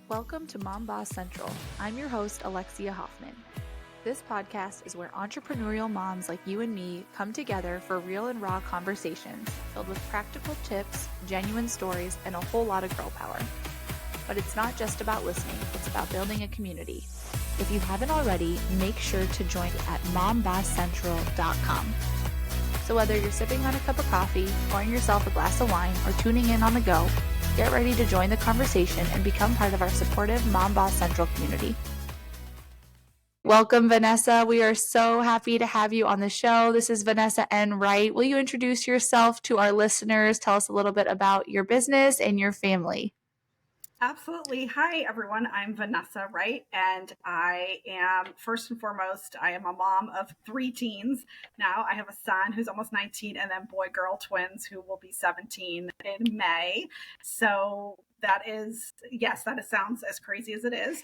Welcome to Mom Boss Central. I'm your host, Alexia Hoffman. This podcast is where entrepreneurial moms like you and me come together for real and raw conversations filled with practical tips, genuine stories, and a whole lot of girl power. But it's not just about listening, it's about building a community. If you haven't already, make sure to join at mombosscentral.com. So whether you're sipping on a cup of coffee, pouring yourself a glass of wine, or tuning in on the go, get ready to join the conversation and become part of our supportive Mom Boss Central community. Welcome, Vanessa. We are so happy to have you on the show. This is Vanessa Wright. Will you introduce yourself to our listeners? Tell us a little bit about your business and your family. Absolutely. Hi, everyone. I'm Vanessa Wright, and I am, first and foremost, I am a mom of 3 teens. Now I have a son who's almost 19 and then boy-girl twins who will be 17 in May. So that is, yes, that sounds as crazy as it is.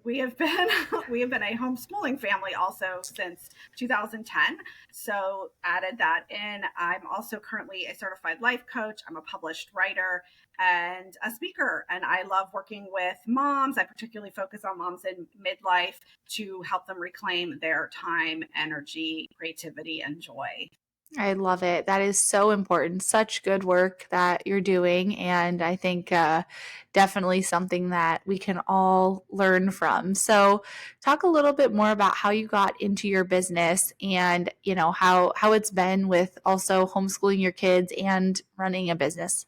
We have been a homeschooling family also since 2010. So added that in. I'm also currently a certified life coach. I'm a published writer and a speaker. And I love working with moms. I particularly focus on moms in midlife to help them reclaim their time, energy, creativity, and joy. I love it. That is so important. Such good work that you're doing. And I think definitely something that we can all learn from. So talk a little bit more about how you got into your business and, you know, how it's been with also homeschooling your kids and running a business.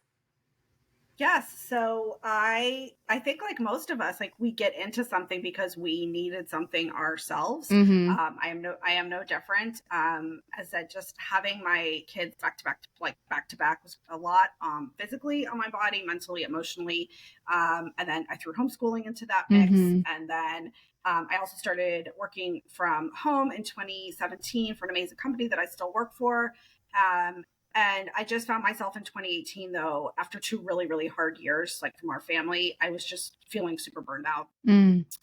Yes. So I think like most of us, like we get into something because we needed something ourselves. Mm-hmm. I am no different. As I said, just having my kids back to back was a lot, physically on my body, mentally, emotionally. And then I threw homeschooling into that mix. Mm-hmm. And then I also started working from home in 2017 for an amazing company that I still work for. And I just found myself in 2018, though, after 2 really, really hard years, like from our family, I was just feeling super burned out.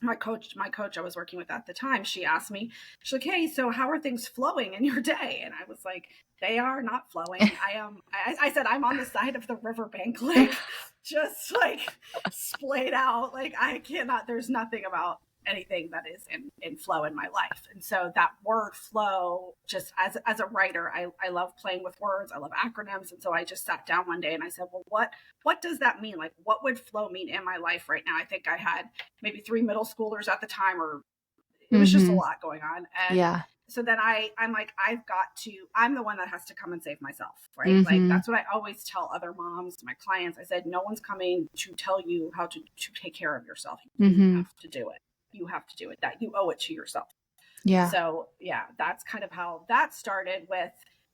My coach I was working with at the time, she asked me, she's like, hey, so how are things flowing in your day? And I was like, they are not flowing. I said, I'm on the side of the riverbank, like just like splayed out. Like I cannot, there's nothing about anything that is in flow in my life. And so that word flow, just as a writer, I love playing with words. I love acronyms. And so I just sat down one day and I said, well, what does that mean? Like, what would flow mean in my life right now? I think I had maybe 3 middle schoolers at the time, or it was just a lot going on. And yeah. So then I'm like, I'm the one that has to come and save myself, right? Like, that's what I always tell other moms, my clients. I said, no one's coming to tell you how to take care of yourself. You have to do it. You have to do it, that you owe it to yourself. Yeah. So yeah, that's kind of how that started, with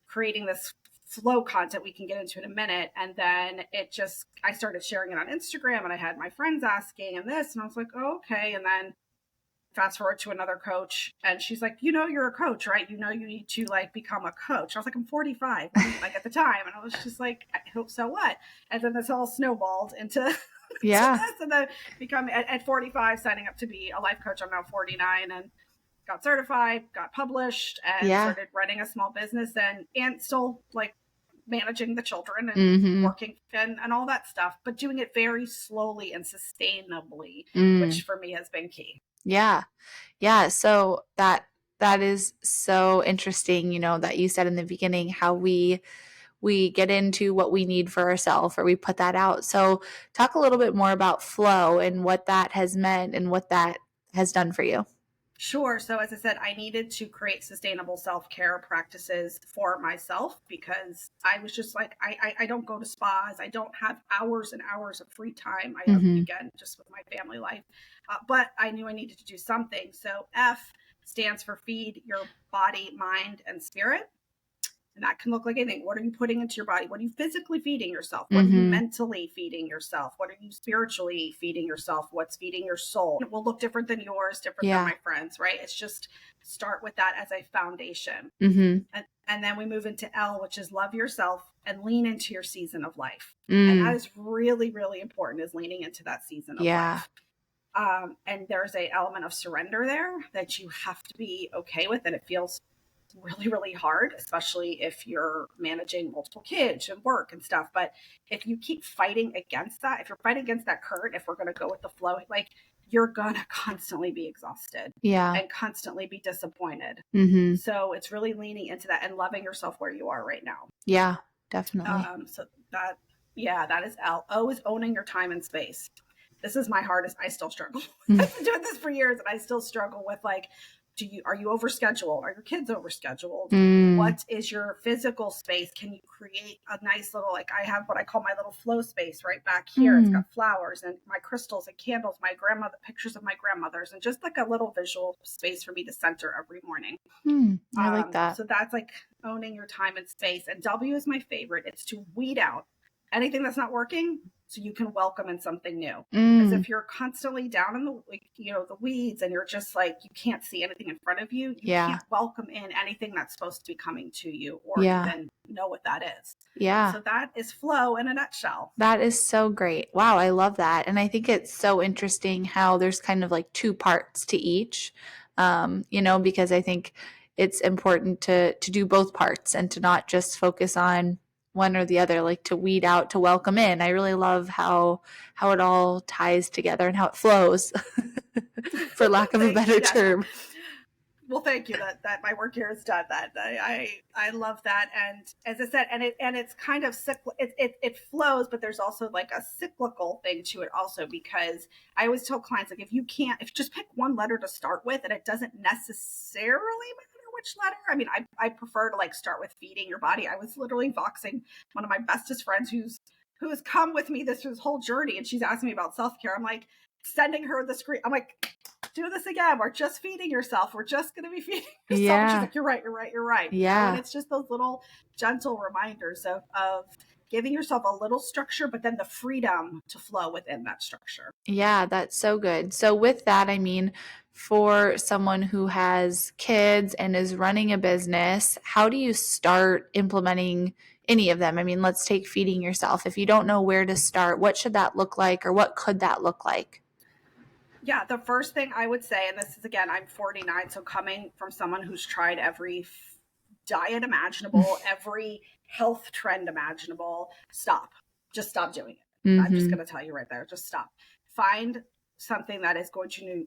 creating this flow content we can get into in a minute. And then I started sharing it on Instagram and I had my friends asking and this, and I was like, oh, okay. And then fast forward to another coach and she's like, you're a coach, right? You need to like become a coach. I was like, I'm 45, like at the time. And I was just like, I hope so what? And then this all snowballed into and then become at 45, signing up to be a life coach. I'm now 49 and got certified, got published, and started running a small business and still like managing the children and working and all that stuff, but doing it very slowly and sustainably, which for me has been key. Yeah. Yeah. So that is so interesting, that you said in the beginning how we get into what we need for ourselves, or we put that out. So talk a little bit more about flow and what that has meant and what that has done for you. Sure. So as I said, I needed to create sustainable self-care practices for myself because I was just like, I don't go to spas. I don't have hours and hours of free time. I have, again, just with my family life. But I knew I needed to do something. So F stands for feed your body, mind, and spirit. And that can look like anything. What are you putting into your body? What are you physically feeding yourself? What are you mentally feeding yourself? What are you spiritually feeding yourself? What's feeding your soul? It will look different than yours, different than my friends, right? It's just start with that as a foundation. And then we move into L, which is love yourself and lean into your season of life. And that is really, really important, is leaning into that season of life. And there's an element of surrender there that you have to be okay with, and it feels really, really hard, especially if you're managing multiple kids and work and stuff. But if you keep fighting against that, if you're fighting against that current, if we're going to go with the flow, like you're going to constantly be exhausted Yeah. and constantly be disappointed. Mm-hmm. So it's really leaning into that and loving yourself where you are right now. Yeah, definitely. So that, yeah, that is L. O is owning your time and space. This is my hardest. I still struggle. I've been doing this for years and I still struggle with like, are you overscheduled? Are your kids overscheduled? What is your physical space? Can you create a nice little, like I have what I call my little flow space right back here. It's got flowers and my crystals and candles, my grandmother, pictures of my grandmothers, and just like a little visual space for me to center every morning. I like that. So that's like owning your time and space. And W is my favorite. It's to weed out anything that's not working so you can welcome in something new. Because if you're constantly down in the weeds and you're just like, you can't see anything in front of you, you can't welcome in anything that's supposed to be coming to you or even know what that is. Yeah. So that is flow in a nutshell. That is so great. Wow, I love that. And I think it's so interesting how there's kind of like two parts to each, because I think it's important to do both parts and to not just focus on one or the other, like to weed out, to welcome in. I really love how it all ties together and how it flows, for lack of a better term. Well, thank you. That my work here has done that. I love that. And as I said, and it's kind of it flows, but there's also like a cyclical thing to it also, because I always tell clients, like, if you just pick one letter to start with, and it doesn't necessarily matter which letter. I mean, I prefer to like start with feeding your body. I was literally voxing one of my bestest friends who has come with me this whole journey, and she's asking me about self-care. I'm like sending her the screen. I'm like, do this again. We're just feeding yourself. We're just going to be feeding yourself. Yeah. And she's like, you're right. Yeah. And it's just those little gentle reminders of giving yourself a little structure, but then the freedom to flow within that structure. Yeah, that's so good. So with that, I mean, for someone who has kids and is running a business, how do you start implementing any of them? I mean, let's take feeding yourself. If you don't know where to start, what should that look like, or what could that look like? Yeah, the first thing I would say, and this is, again, I'm 49, so coming from someone who's tried every diet imaginable, every health trend imaginable, stop. Just stop doing it. I'm just going to tell you right there, just stop. Find something that is going to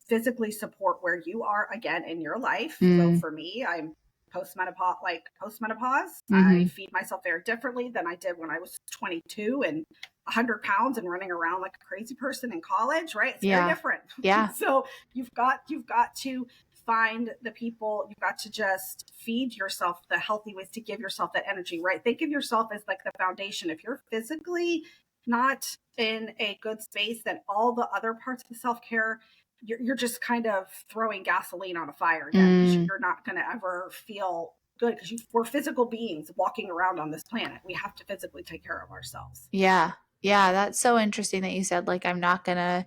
physically support where you are again in your life. So for me, I'm post-menopause. I feed myself very differently than I did when I was 22 and 100 pounds and running around like a crazy person in college, right? It's very different. Yeah. So you've got to find the people, you've got to just feed yourself the healthy ways to give yourself that energy, right? Think of yourself as like the foundation. If you're physically not in a good space, then all the other parts of the self-care, you're just kind of throwing gasoline on a fire again, because you're not going to ever feel good, because we're physical beings walking around on this planet. We have to physically take care of ourselves. Yeah. Yeah. That's so interesting that you said, like, I'm not going to,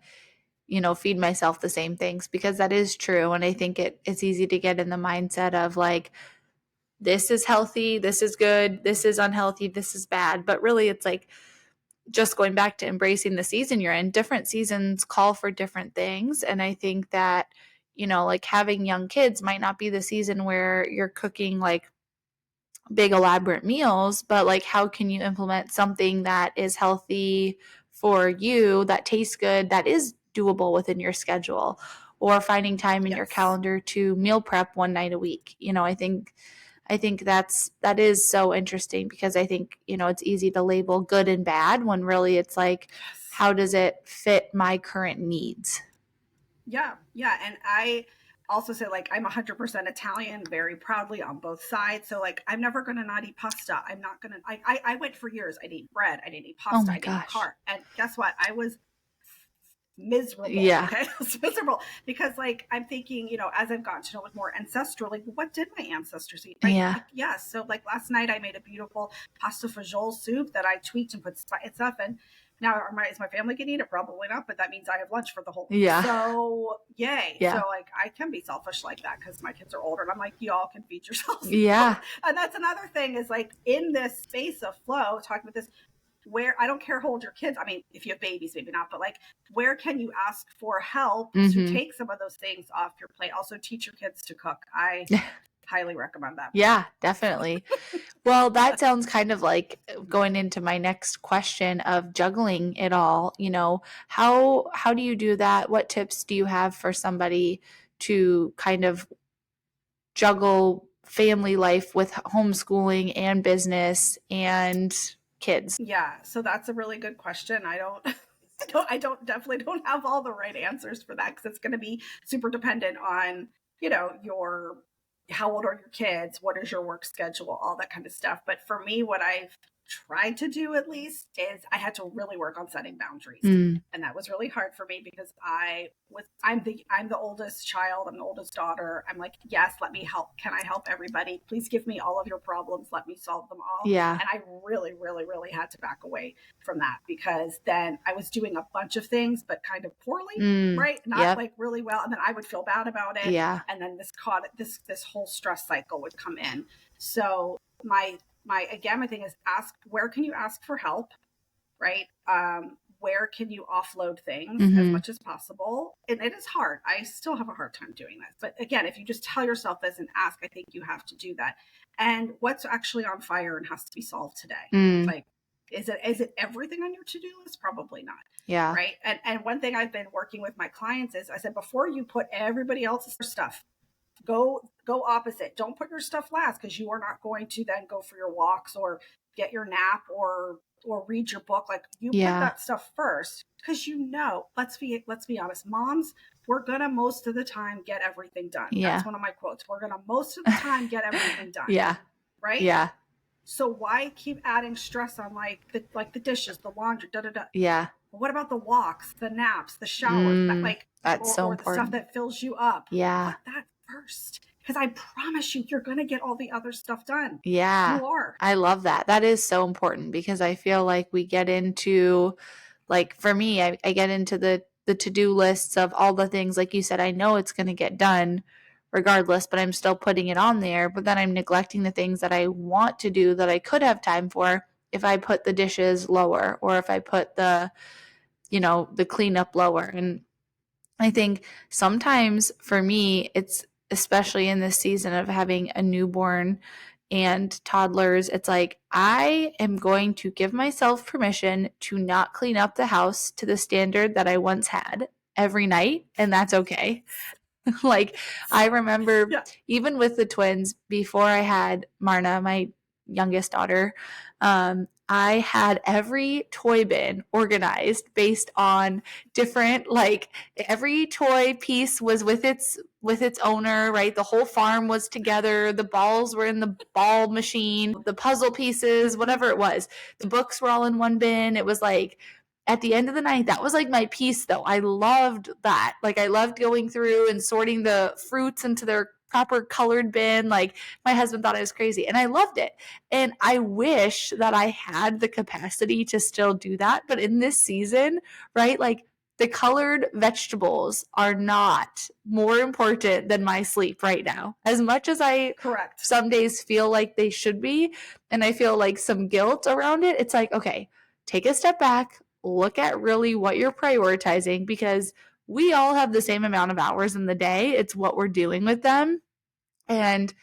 feed myself the same things, because that is true. And I think it's easy to get in the mindset of like, this is healthy, this is good, this is unhealthy, this is bad. But really it's like, just going back to embracing the season you're in. Different seasons call for different things. And I think that, like having young kids might not be the season where you're cooking like big elaborate meals, but like how can you implement something that is healthy for you, that tastes good, that is doable within your schedule, or finding time in your calendar to meal prep one night a week. I think that is so interesting, because I think, it's easy to label good and bad when really it's like, how does it fit my current needs? Yeah. Yeah. And I also say, like, I'm 100% Italian, very proudly on both sides. So like, I'm never going to not eat pasta. I'm not going to, I went for years. I didn't eat bread. I didn't eat pasta. I didn't eat carb. And guess what? I was miserable. Yeah. Okay. I was miserable because like, I'm thinking, as I've gotten to know with more ancestral, like what did my ancestors eat? Right? Yeah. Like, so like last night I made a beautiful pasta fagioli soup that I tweaked and put spice stuff in. Now, is my family going to eat it? Probably not, but that means I have lunch for the whole week. Yeah. So, yay. Yeah. So, like, I can be selfish like that because my kids are older. And I'm like, y'all can feed yourselves. Yeah. And that's another thing is, like, in this space of flow, talking about this, where I don't care how old your kids, I mean, if you have babies, maybe not, but, like, where can you ask for help to take some of those things off your plate? Also, teach your kids to cook. highly recommend that. Yeah, definitely. Well, that sounds kind of like going into my next question of juggling it all. How do you do that? What tips do you have for somebody to kind of juggle family life with homeschooling and business and kids? Yeah, so that's a really good question. I definitely don't have all the right answers for that, because it's going to be super dependent on, your how old are your kids, what is your work schedule, all that kind of stuff. But for me, what I've tried to do at least is I had to really work on setting boundaries. Mm, And that was really hard for me because I'm the oldest child, I'm the oldest daughter. I'm like, yes, let me help. Can I help everybody? Please give me all of your problems. Let me solve them all. yeah. And I really, really, really had to back away from that, because then I was doing a bunch of things, but kind of poorly, right? Not Yep. like really well. And then I would feel bad about it. Yeah. And then this whole stress cycle would come in. So my thing is, where can you ask for help? Right? Where can you offload things as much as possible? And it is hard. I still have a hard time doing this. But again, if you just tell yourself this and ask, I think you have to do that. And what's actually on fire and has to be solved today? Like, is it everything on your to-do list? Probably not. Yeah. Right. And one thing I've been working with my clients is, I said, before you put everybody else's stuff, go opposite. Don't put your stuff last, because you are not going to then go for your walks or get your nap or read your book. Like, you put that stuff first, because let's be honest, moms, we're gonna most of the time get everything done. Yeah. That's one of my quotes. We're gonna most of the time get everything done. Yeah. Right? Yeah. So why keep adding stress on the dishes, the laundry, Yeah. But what about the walks, the naps, the showers, that's so or important. the stuff that fills you up? Yeah. Put that first, because I promise you're going to get all the other stuff done. Yeah. You are. I love that. That is so important, because I feel like we get into, like, for me, I get into the to-do lists of all the things, like you said, I know it's going to get done regardless, but I'm still putting it on there. But then I'm neglecting the things that I want to do that I could have time for if I put the dishes lower, or if I put the cleanup lower. And I think sometimes for me, it's especially in this season of having a newborn and toddlers, it's like, I am going to give myself permission to not clean up the house to the standard that I once had every night, and that's okay. Like, I remember even with the twins, before I had Marna, my youngest daughter, I had every toy bin organized based on different, like, every toy piece was with its owner, right? The whole farm was together. The balls were in the ball machine, the puzzle pieces, whatever it was. The books were all in one bin. It was like, at the end of the night, that was like my piece, though. I loved that. Like, I loved going through and sorting the fruits into their proper colored bin. Like, my husband thought I was crazy, and I loved it. And I wish that I had the capacity to still do that. But in this season, right, like, the colored vegetables are not more important than my sleep right now. As much as I Correct. some days feel like they should be, and I feel like some guilt around it, it's like, okay, take a step back, look at really what you're prioritizing, because we all have the same amount of hours in the day. It's what we're doing with them. And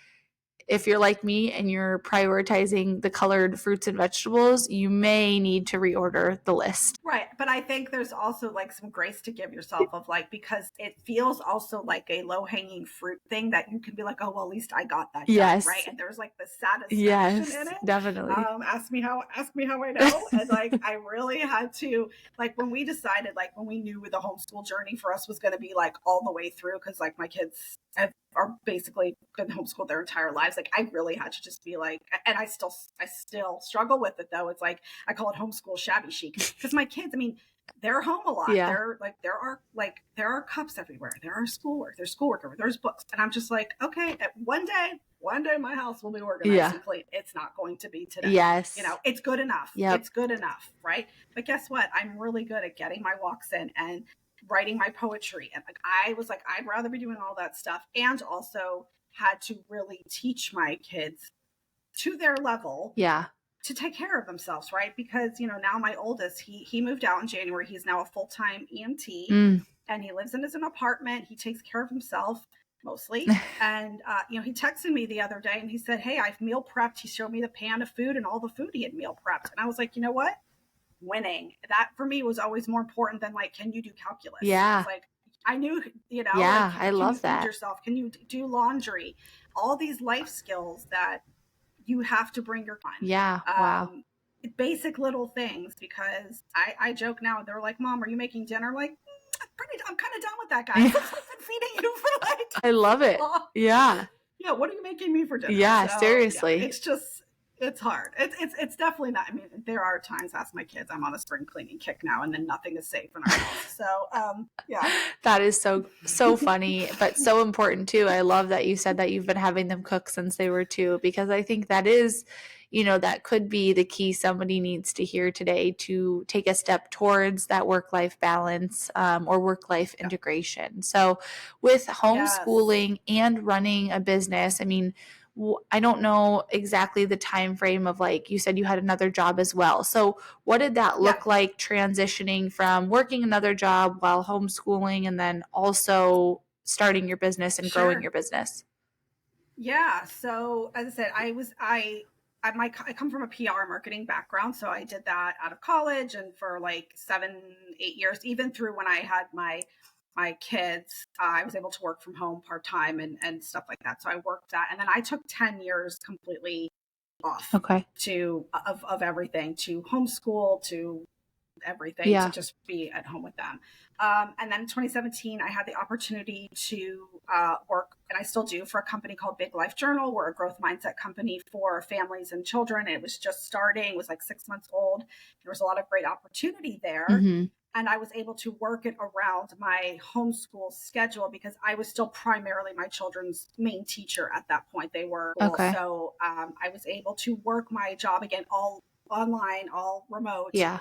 if you're like me and you're prioritizing the colored fruits and vegetables, you may need to reorder the list. Right. But I think there's also like some grace to give yourself of, like, because it feels also like a low hanging fruit thing that you can be like, oh, well, at least I got that done, right? And there's like the satisfaction in it. Definitely. Ask me how I know. And like, I really had to, like, when we decided, like, when we knew the homeschool journey for us was going to be like all the way through, because like my kids are basically been homeschooled their entire lives. Like, I really had to just be like, and I still struggle with it, though. It's like, I call it homeschool shabby chic, because my kids, I mean, they're home a lot. Yeah. They're like, there are cups everywhere. There's schoolwork everywhere. There's books. And I'm just like, okay, one day my house will be organized and clean. It's not going to be today. Yes. It's good enough. Yep. It's good enough. Right. But guess what? I'm really good at getting my walks in and writing my poetry. And like, I was like, I'd rather be doing all that stuff, and also had to really teach my kids to their level. Yeah. To take care of themselves, right? Because, now my oldest, he moved out in January. He's now a full-time EMT, and he lives in his own apartment. He takes care of himself. mostly. And, he texted me the other day and he said, hey, I've meal prepped. He showed me the pan of food and all the food he had meal prepped. And I was like, you know what? Winning. That for me was always more important than like, can you do calculus? Yeah. It's like, I knew, Yeah, like, I can you love feed that. yourself? Can you do laundry? All these life skills that you have to bring your on. Yeah. Wow. Basic little things, because I joke now, they're like, Mom, are you making dinner? I'm like, I'm kind of done with that, guys. I've been feeding you for like I love it. Yeah. yeah, what are you making me for dinner? Yeah, So, seriously. yeah, it's hard. It's definitely not. I mean, there are times, ask my kids, I'm on a spring cleaning kick now, and then nothing is safe in our house. So, yeah. That is so funny, but so important too. I love that you said that you've been having them cook since they were 2, because I think that is, that could be the key somebody needs to hear today to take a step towards that work-life balance, or work-life integration. So with homeschooling and running a business, I mean, I don't know exactly the time frame of, like you said, you had another job as well. So what did that look like, transitioning from working another job while homeschooling and then also starting your business and growing your business? Yeah. So as I said, I come from a PR marketing background. So I did that out of college and for like 7-8 years, even through when I had my kids, I was able to work from home part-time and stuff like that. So I worked that. And then I took 10 years completely off of everything, to homeschool, to everything, to just be at home with them. And then in 2017, I had the opportunity to work, and I still do, for a company called Big Life Journal. We're a growth mindset company for families and children. It was just starting, it was like 6 months old. There was a lot of great opportunity there. Mm-hmm. And I was able to work it around my homeschool schedule, because I was still primarily my children's main teacher at that point. They were Okay. So I was able to work my job again, all online, all remote. Yeah.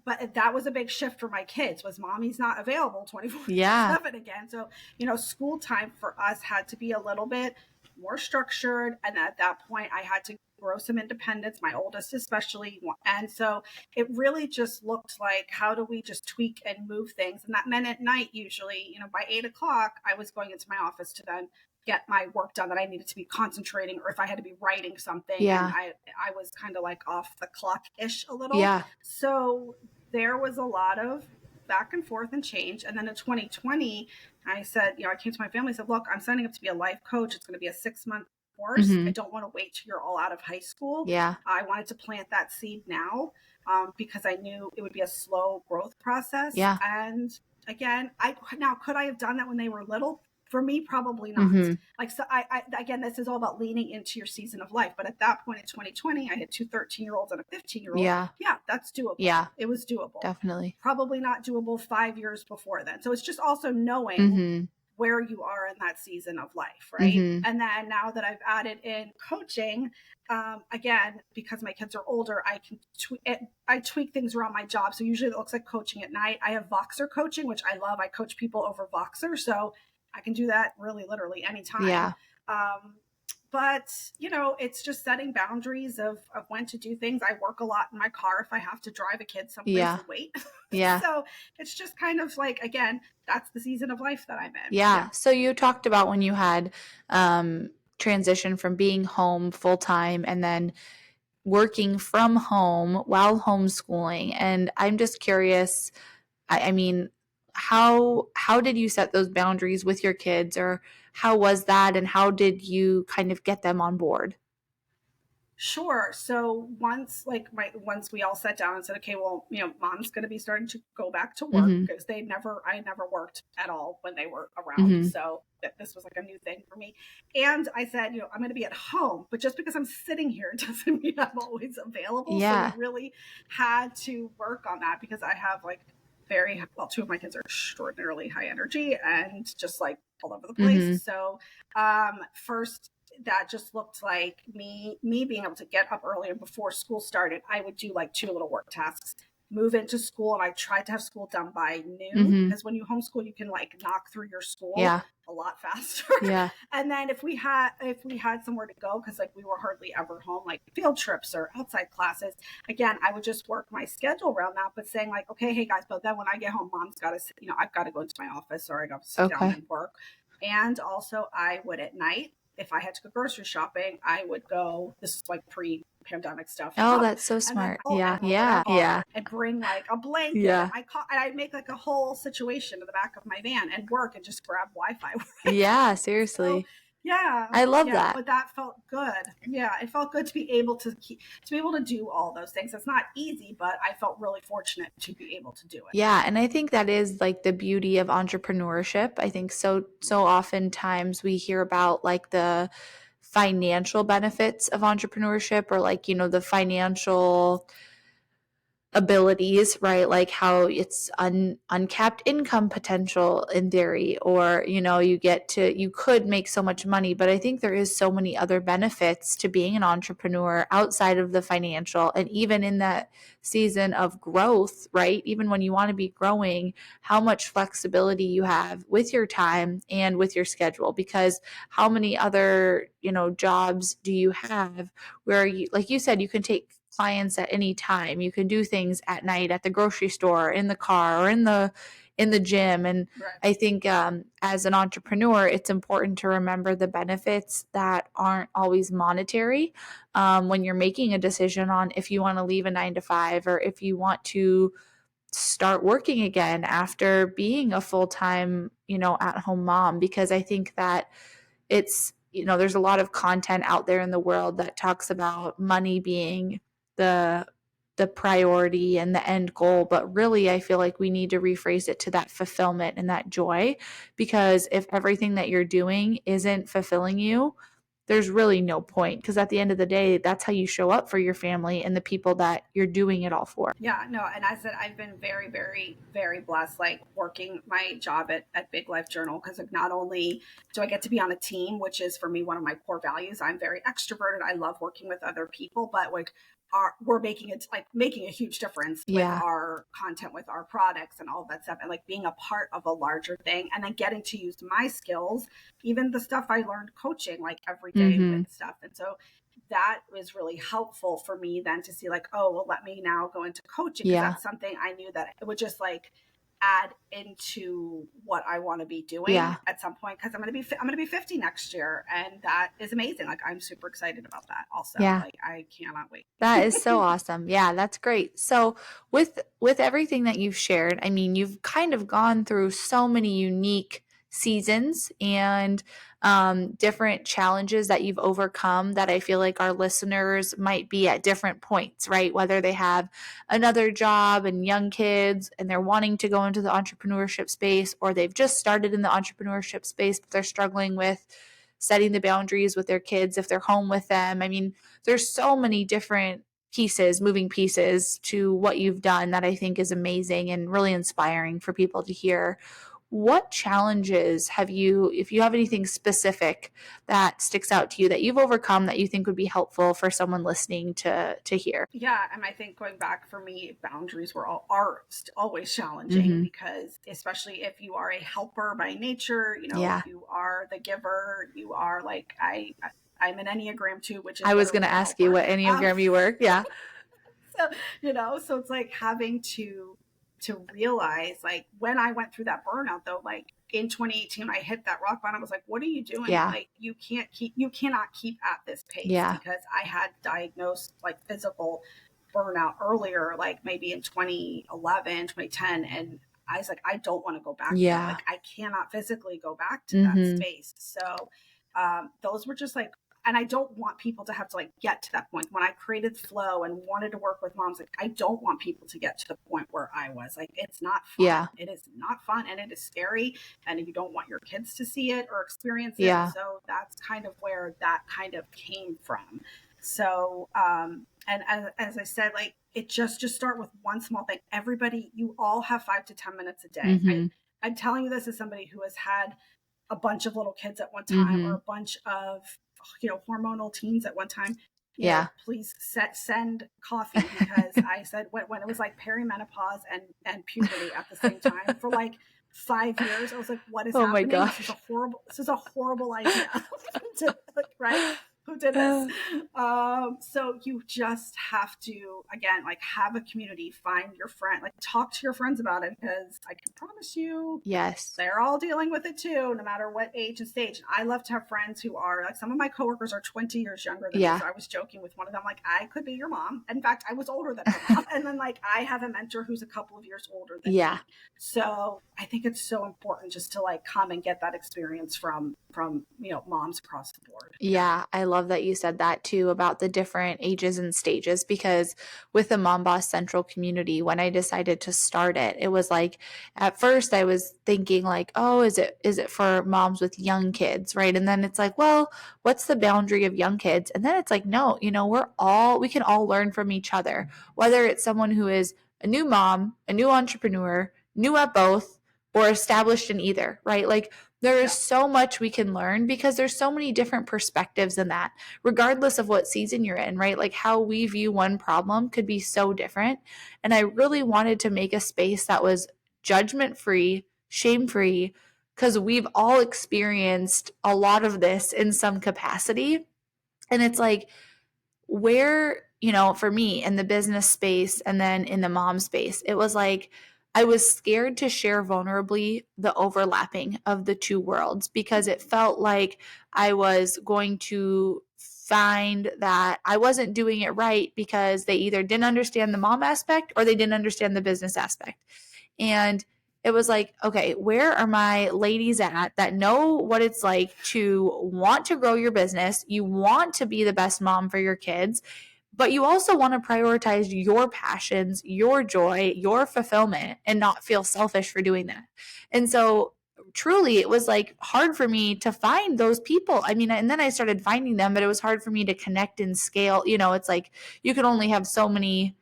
But that was a big shift for my kids, was mommy's not available 24/7 again. So, school time for us had to be a little bit more structured. And at that point, I had to grow some independence, my oldest especially. And so it really just looked like, how do we just tweak and move things? And that meant at night, usually, by 8 o'clock, I was going into my office to then get my work done that I needed to be concentrating, or if I had to be writing something. Yeah. And I was kind of like off the clock-ish a little. Yeah. So there was a lot of back and forth and change. And then in 2020, I said, I came to my family and said, look, I'm signing up to be a life coach. It's going to be a 6-month course. Mm-hmm. I don't want to wait till you're all out of high school. Yeah. I wanted to plant that seed now, because I knew it would be a slow growth process. Yeah. And again, could I have done that when they were little? For me, probably not. Mm-hmm. Like, so again, this is all about leaning into your season of life. But at that point in 2020, I had 2 13-year-olds and a 15-year-old. Yeah. Yeah, that's doable. Yeah. It was doable. Definitely. Probably not doable 5 years before then. So it's just also knowing where you are in that season of life, right? Mm-hmm. And then now that I've added in coaching, again, because my kids are older, I can tweak things around my job. So usually it looks like coaching at night. I have Voxer coaching, which I love. I coach people over Voxer, so I can do that really literally anytime. Yeah. But, it's just setting boundaries of when to do things. I work a lot in my car if I have to drive a kid someplace and wait. Yeah. So it's just kind of like, again, that's the season of life that I'm in. Yeah. So you talked about when you had transition from being home full time and then working from home while homeschooling. And I'm just curious, I mean, how did you set those boundaries with your kids, or how was that, and how did you kind of get them on board? Sure. So once we all sat down and said, okay, well, mom's going to be starting to go back to work, because I never worked at all when they were around. So this was like a new thing for me. And I said, I'm going to be at home, but just because I'm sitting here doesn't mean I'm always available. Yeah. So we really had to work on that, because I have 2 of my kids are extraordinarily high energy and just like all over the place. So first, that just looked like me being able to get up earlier before school started. I would do 2 little work tasks, move into school, and I tried to have school done by noon, because when you homeschool, you can knock through your school a lot faster. Yeah. And then if we had somewhere to go, because we were hardly ever home, like field trips or outside classes, again, I would just work my schedule around that, but saying okay, hey guys, but then when I get home, mom's got to, I've got to go into my office, or I got to sit down and work. And also I would at night, if I had to go grocery shopping, I would go, this is like pre-pandemic stuff, Oh, that's so and then smart. go Yeah. and Yeah. grab Yeah. and bring like a blanket and Yeah. and I'd make like a whole situation in the back of my van and work and just grab Wi-Fi where I Yeah. could. So Seriously. yeah, I love yeah, that. but that felt good. Yeah, it felt good to be able to be able to do all those things. It's not easy, but I felt really fortunate to be able to do it. Yeah, and I think that is like the beauty of entrepreneurship. I think so oftentimes we hear about like the financial benefits of entrepreneurship, or like, the financial abilities, right? Like how it's uncapped income potential in theory, or you could make so much money. But I think there is so many other benefits to being an entrepreneur outside of the financial, and even in that season of growth, right? Even when you want to be growing, how much flexibility you have with your time and with your schedule. Because how many other, jobs do you have where you, like you said, you can take clients at any time. You can do things at night at the grocery store, in the car, or in the gym. And Right. I think as an entrepreneur, it's important to remember the benefits that aren't always monetary when you're making a decision on if you want to leave a 9 to 5, or if you want to start working again after being a full-time, at-home mom. Because I think that it's, there's a lot of content out there in the world that talks about money being the priority and the end goal, but really I feel like we need to rephrase it to that fulfillment and that joy. Because if everything that you're doing isn't fulfilling you, there's really no point, because at the end of the day, that's how you show up for your family and the people that you're doing it all for. Yeah, no, and I said I've been very, very, very blessed, like working my job at Big Life Journal, because like not only do I get to be on a team, which is for me one of my core values. I'm very extroverted. I love working with other people, but like we're making a huge difference with Yeah. our content, with our products and all of that stuff, and like being a part of a larger thing, and then getting to use my skills, even the stuff I learned coaching like every day Mm-hmm. with stuff. And so that was really helpful for me then to see like, oh, well, let me now go into coaching, because Yeah. that's something I knew that it would just like add into what I want to be doing Yeah. at some point, because I'm going to be 50 next year, and that is amazing. Like I'm super excited about that also. Yeah. Like I cannot wait. That is so awesome. Yeah, that's great. So with everything that you've shared, I mean, you've kind of gone through so many unique seasons and different challenges that you've overcome, that I feel like our listeners might be at different points, right? Whether they have another job and young kids and they're wanting to go into the entrepreneurship space, or they've just started in the entrepreneurship space, but they're struggling with setting the boundaries with their kids if they're home with them. I mean, there's so many different moving pieces to what you've done, that I think is amazing and really inspiring for people to hear. What challenges have you, if you have anything specific that sticks out to you that you've overcome, that you think would be helpful for someone listening to hear? Yeah, and I think going back for me, boundaries are always challenging, Mm-hmm. because especially if you are a helper by nature, Yeah. if you are the giver, you are like I'm an Enneagram 2, which is I was going to literally a ask you helper. what Enneagram you were. Yeah. So so it's like having to realize, like when I went through that burnout though, like in 2018 I hit that rock bottom. I was like, what are you doing? Yeah. Like you cannot keep at this pace. Yeah. Because I had diagnosed like physical burnout earlier, like maybe in 2011, 2010, and I was like, I don't want to go back there. Yeah. Like I cannot physically go back to Mm-hmm. that space. So those were just like, and I don't want people to have to like get to that point. When I created Flow and wanted to work with moms, like I don't want people to get to the point where I was. Like it's not fun. Yeah. It is not fun, and it is scary, and you don't want your kids to see it or experience it. Yeah. So that's kind of where that kind of came from. So and as I said, like it just start with one small thing. Everybody, you all have 5 to 10 minutes a day. Mm-hmm. I'm telling you this as somebody who has had a bunch of little kids at one time, Mm-hmm. or a bunch of hormonal teens at one time. Yeah. Please send coffee, because I said when it was like perimenopause and puberty at the same time for like 5 years, I was like, what is Oh my happening? gosh. This is a horrible idea. Right? who did this. So you just have to, again, like have a community, find your friend, like talk to your friends about it, because I can promise you Yes. they're all dealing with it too, no matter what age and stage. And I love to have friends who are like, some of my coworkers are 20 years younger than me. Yeah. So I was joking with one of them, like, I could be your mom. In fact, I was older than her mom. And then like I have a mentor who's a couple of years older than Yeah. me. So I think it's so important just to like come and get that experience from moms across the board. Yeah, I love that you said that too about the different ages and stages, because with the Mom Boss Central community, when I decided to start it, it was like at first I was thinking like, oh, is it for moms with young kids, right? And then it's like, well, what's the boundary of young kids? And then it's like, no, we can all learn from each other, whether it's someone who is a new mom, a new entrepreneur, new at both, or established in either, right? Like there is so much we can learn because there's so many different perspectives in that, regardless of what season you're in, right? Like how we view one problem could be so different. And I really wanted to make a space that was judgment free, shame free, because we've all experienced a lot of this in some capacity. And it's like, where, for me in the business space and then in the mom space, it was like I was scared to share vulnerably the overlapping of the two worlds, because it felt like I was going to find that I wasn't doing it right because they either didn't understand the mom aspect or they didn't understand the business aspect. And it was like, okay, where are my ladies at that know what it's like to want to grow your business? You want to be the best mom for your kids, but you also want to prioritize your passions, your joy, your fulfillment, and not feel selfish for doing that. And so truly it was like hard for me to find those people. I mean, and then I started finding them, but it was hard for me to connect and scale. It's like you can only have so many,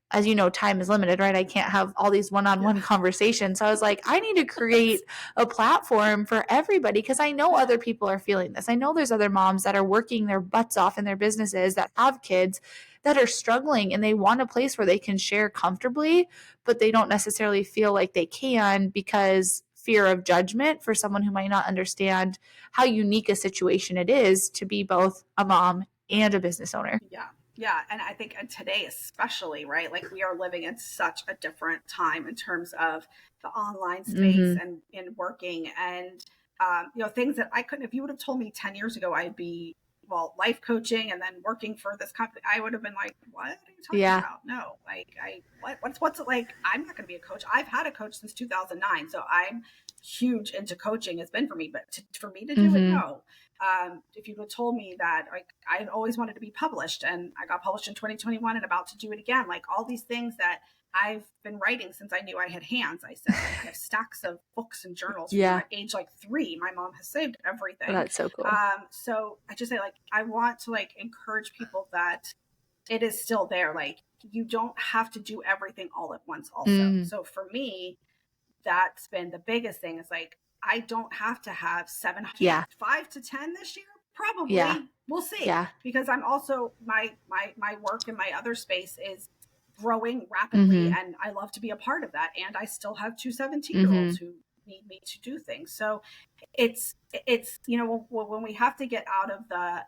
as you know, time is limited, right? I can't have all these one-on-one conversations. So I was like, I need to create a platform for everybody, because I know other people are feeling this. I know there's other moms that are working their butts off in their businesses that have kids that are struggling, and they want a place where they can share comfortably, but they don't necessarily feel like they can because fear of judgment for someone who might not understand how unique a situation it is to be both a mom and a business owner. Yeah. Yeah. And I think and today, especially, right? Like we are living in such a different time in terms of the online space and in working and, things that I couldn't, if you would have told me 10 years ago, I'd be, well, life coaching and then working for this company, I would have been like, what are you talking about? No, like what's it like? I'm not going to be a coach. I've had a coach since 2009. So I'm huge into coaching. It's been for me, but for me to do it, no. If you would have told me that, like, I always wanted to be published and I got published in 2021 and about to do it again, like all these things that I've been writing since I knew I had hands. I said, I have stacks of books and journals from age like 3. My mom has saved everything. Oh, that's so cool. So I just say, like, I want to like encourage people that it is still there. Like you don't have to do everything all at once also. So for me, that's been the biggest thing is like, I don't have to have 5 to 10 this year. Probably we'll see. Because I'm also my work in my other space is growing rapidly and I love to be a part of that. And I still have 2 17-year-olds who need me to do things. So it's when we have to get out of the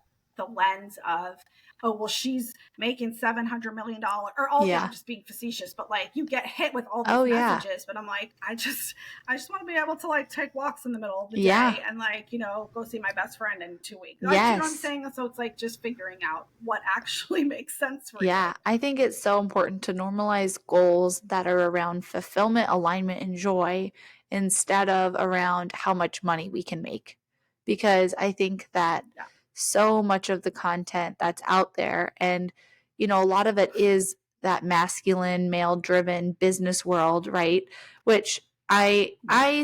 lens of, oh, well, she's making $700 million or all I'm just being facetious, but like you get hit with all these messages, but I'm like, I just want to be able to like take walks in the middle of the day and like, go see my best friend in 2 weeks. Like, you know what I'm saying? So it's like just figuring out what actually makes sense for you. Yeah, I think it's so important to normalize goals that are around fulfillment, alignment, and joy instead of around how much money we can make. Because I think that so much of the content that's out there, and a lot of it is that masculine, male-driven business world, right? Which I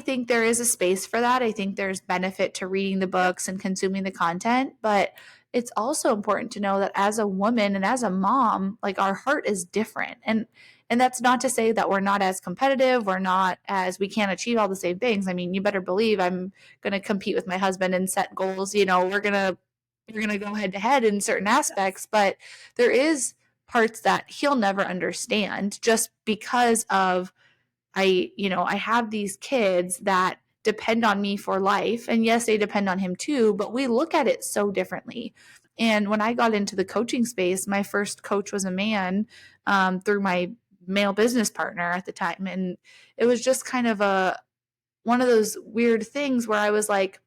think there is a space for that. I think there's benefit to reading the books and consuming the content, but it's also important to know that as a woman and as a mom, like our heart is different. And that's not to say that we're not as competitive, we can't achieve all the same things. I mean, you better believe I'm going to compete with my husband and set goals. We're going to go head to head in certain aspects, but there is parts that he'll never understand just because of I have these kids that depend on me for life. And yes, they depend on him too, but we look at it so differently. And when I got into the coaching space, my first coach was a man, through my male business partner at the time. And it was just kind of one of those weird things where I was like,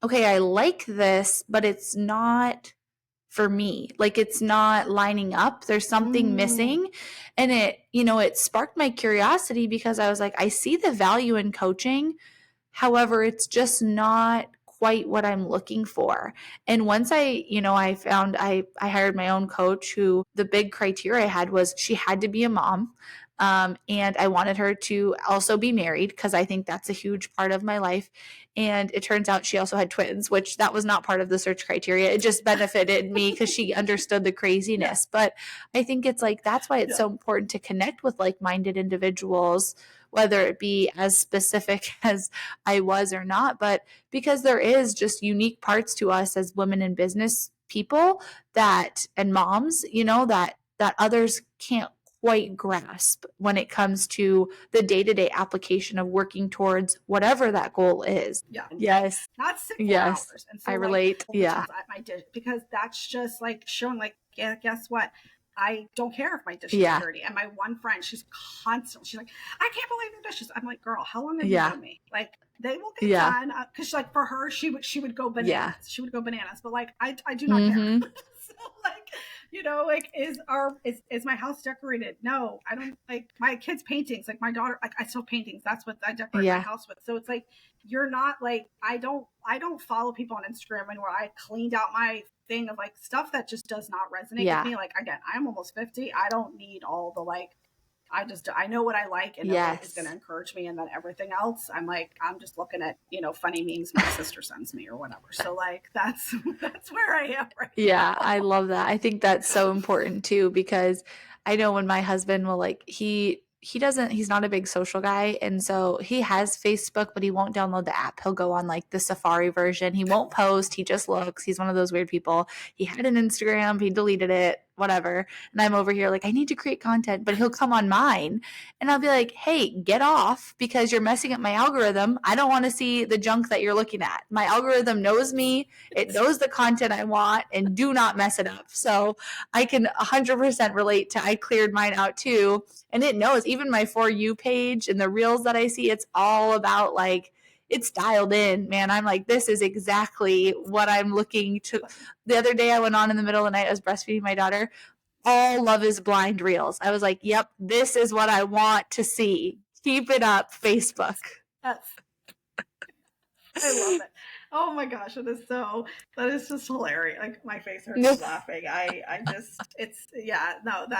okay, I like this, but it's not for me. Like it's not lining up. There's something missing. And it sparked my curiosity because I was like, I see the value in coaching. However, it's just not quite what I'm looking for. And once I hired my own coach, who the big criteria I had was she had to be a mom. And I wanted her to also be married because I think that's a huge part of my life. And it turns out she also had twins, which that was not part of the search criteria. It just benefited me because she understood the craziness. Yeah. But I think it's like, that's why it's so important to connect with like-minded individuals, whether it be as specific as I was or not, but because there is just unique parts to us as women in business people and moms, that others can't quite grasp when it comes to the day-to-day application of working towards whatever that goal is. Yeah. Yes. Not 6 yes. hours. And so I relate. Yeah. I did, because that's just like showing like, yeah, guess what? I don't care if my dishes are dirty. And my one friend, she's like, I can't believe your dishes. I'm like, girl, how long have you known me? Like, they will get done. Because like for her, she would go bananas. Yeah. She would go bananas. But like, I do not care. So like, like, is my house decorated? No, I don't. Like, my kids' paintings, like my daughter, like I still paintings. That's what I decorate my house with. So it's like, you're not like, I don't follow people on Instagram and where I cleaned out my thing of like stuff that just does not resonate with me. Like, again, I'm almost 50. I don't need all the like, I know what I like and what is going to encourage me, and then everything else, I'm just looking at, funny memes my sister sends me or whatever. So like, that's where I am right now. I love that. I think that's so important too, because I know when my husband will like, he's not a big social guy. And so he has Facebook, but he won't download the app. He'll go on like the Safari version. He won't post. He just looks. He's one of those weird people. He had an Instagram. He deleted it, whatever. And I'm over here like, I need to create content, but he'll come on mine and I'll be like, hey, get off, because you're messing up my algorithm. I don't want to see the junk that you're looking at. My algorithm knows me. It knows the content I want, and do not mess it up. So I can 100% relate to, I cleared mine out too. And it knows even my For You page and the reels that I see, it's all about like, it's dialed in, man. I'm like, this is exactly what I'm looking to. The other day I went on in the middle of the night, I was breastfeeding my daughter, all Love is Blind reels. I was like, yep, this is what I want to see. Keep it up, Facebook. Yes. I love it. Oh my gosh, that is just hilarious. Like, my face hurts laughing. That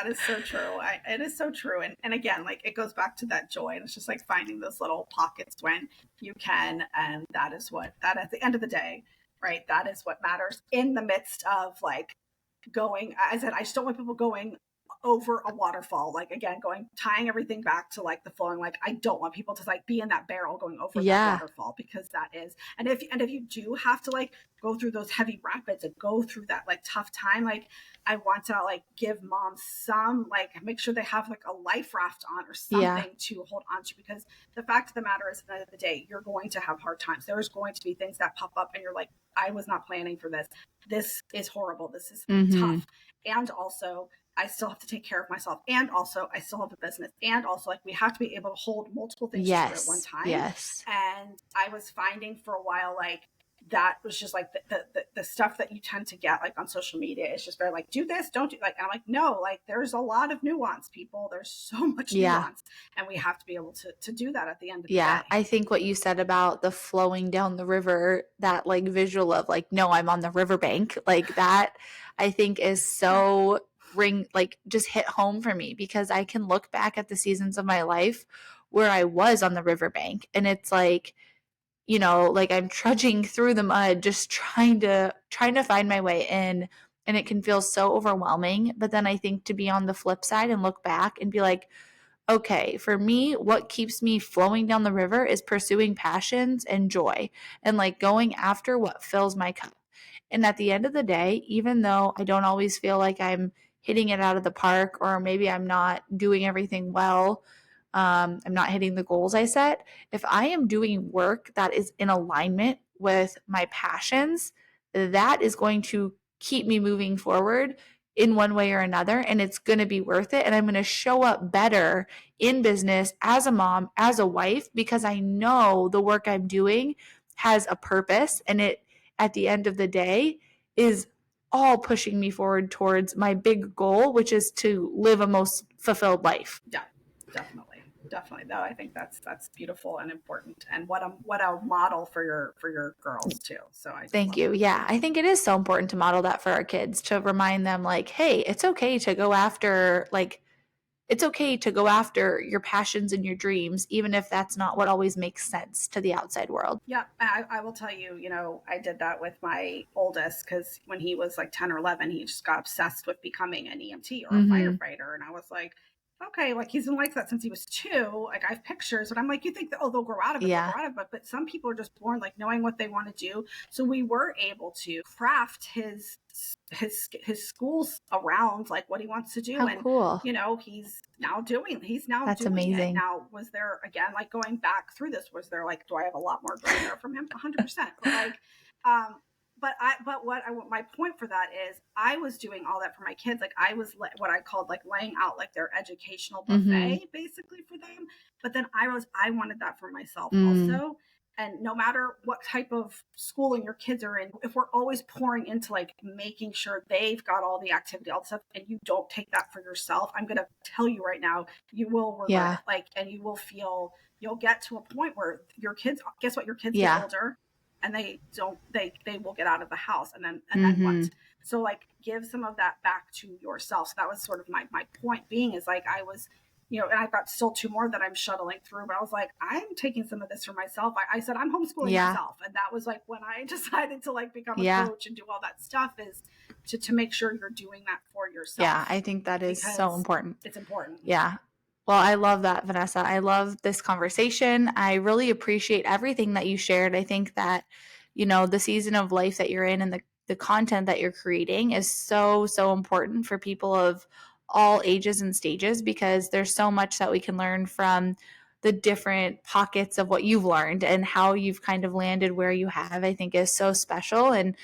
is so true. It is so true. And again, like, it goes back to that joy, and it's just like finding those little pockets when you can. And that at the end of the day, right? That is what matters in the midst of like going, I said, I just don't want people going over a waterfall, like, again, tying everything back to like the flowing. Like, I don't want people to like be in that barrel going over that waterfall, because that is, and if you do have to like go through those heavy rapids and go through that like tough time, like, I want to like give moms some, like, make sure they have like a life raft on or something to hold on to, because the fact of the matter is, at the end of the day, you're going to have hard times. There's going to be things that pop up and you're like, I was not planning for this. This is horrible. This is tough. And also, I still have to take care of myself. And also, I still have a business. And also, like, we have to be able to hold multiple things together at one time. Yes. And I was finding for a while, like, that was just like the stuff that you tend to get like on social media. It's just very like, do this, don't do, like, I'm like, no, like, there's a lot of nuance, people. There's so much nuance, and we have to be able to do that at the end of the day. I think what you said about the flowing down the river, that like visual of like, no, I'm on the riverbank, like that, I think is so just hit home for me, because I can look back at the seasons of my life where I was on the riverbank, and it's like, like I'm trudging through the mud, just trying to find my way in, and it can feel so overwhelming. But then I think to be on the flip side and look back and be like, okay, for me, what keeps me flowing down the river is pursuing passions and joy, and like going after what fills my cup. And at the end of the day, even though I don't always feel like I'm hitting it out of the park, or maybe I'm not doing everything well, I'm not hitting the goals I set, if I am doing work that is in alignment with my passions, that is going to keep me moving forward in one way or another, and it's going to be worth it. And I'm going to show up better in business as a mom, as a wife, because I know the work I'm doing has a purpose, and it, at the end of the day, is all pushing me forward towards my big goal, which is to live a most fulfilled life. Yeah, definitely. No, I think that's beautiful and important, and what a model for your girls too. So Thank you. Yeah, I think it is so important to model that for our kids, to remind them like, hey, it's okay to go after your passions and your dreams, even if that's not what always makes sense to the outside world. Yeah, I will tell you, I did that with my oldest, because when he was like 10 or 11, he just got obsessed with becoming an EMT or a firefighter. And I was like, okay, like he's been like that since he was 2. Like I have pictures, but I'm like, you think that, they'll grow out of it, they'll grow out of it. But some people are just born like knowing what they want to do. So we were able to craft his schools around like what he wants to do. How cool. He's now doing That's doing amazing. it. Now, was there, again, like going back through this, was there like, do I have a lot more growing there from him? 100%. But like, my point for that is I was doing all that for my kids. Like I was what I called like laying out like their educational buffet basically for them. But then I wanted that for myself also. And no matter what type of schooling your kids are in, if we're always pouring into like making sure they've got all the activity, all the stuff, and you don't take that for yourself, I'm going to tell you right now, you will regret it. Like, and you will feel, you'll get to a point where your kids, guess what? Your kids get older, and they will get out of the house, and then what? So like give some of that back to yourself. So that was sort of my point being, is like I was, and I've got still 2 more that I'm shuttling through, but I was like, I'm taking some of this for myself. I said, I'm homeschooling myself. And that was like when I decided to like become a coach and do all that stuff, is to make sure you're doing that for yourself. Yeah, I think that is so important. It's important. Yeah. Well, I love that, Vanessa. I love this conversation. I really appreciate everything that you shared. I think that, the season of life that you're in and the content that you're creating is so, so important for people of all ages and stages, because there's so much that we can learn from the different pockets of what you've learned, and how you've kind of landed where you have, I think is so special. And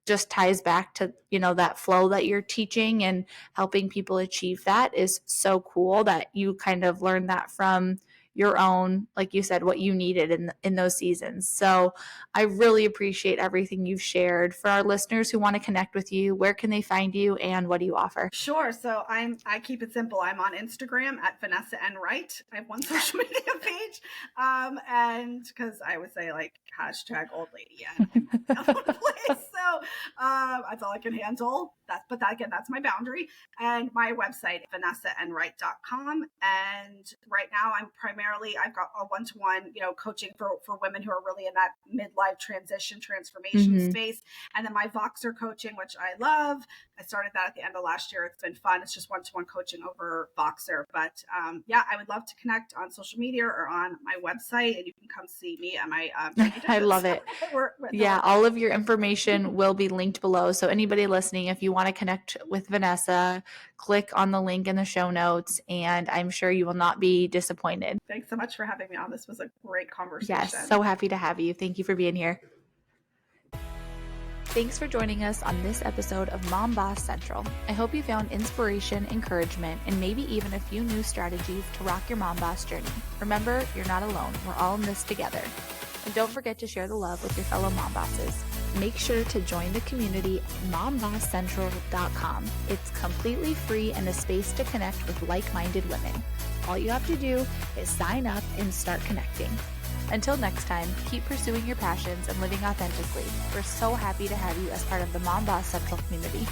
just ties back to, that flow that you're teaching and helping people achieve. That is so cool that you kind of learned that from your own, like you said, what you needed in those seasons. So I really appreciate everything you've shared. For our listeners who want to connect with you, where can they find you and what do you offer? Sure. So I keep it simple. I'm on Instagram at Vanessa Wright. I have one social media page. And because I would say like hashtag old lady all over the place. So that's all I can handle. That's my boundary. And my website, vanessaandwright.com. And right now I've got a one-to-one, coaching for women who are really in that midlife transformation space. And then my Voxer coaching, which I love. I started that at the end of last year. It's been fun. It's just one-to-one coaching over Voxer. But I would love to connect on social media or on my website, and you can come see me at my I love it. All of your information will be linked below. So anybody listening, if you want to connect with Vanessa, click on the link in the show notes, and I'm sure you will not be disappointed. Thanks so much for having me on. This was a great conversation. Yes, so happy to have you. Thank you for being here. Thanks for joining us on this episode of Mom Boss Central. I hope you found inspiration, encouragement, and maybe even a few new strategies to rock your mom boss journey. Remember, you're not alone. We're all in this together. And don't forget to share the love with your fellow mom bosses. Make sure to join the community at mombosscentral.com. It's completely free and a space to connect with like-minded women. All you have to do is sign up and start connecting. Until next time, keep pursuing your passions and living authentically. We're so happy to have you as part of the Mom Boss Central community.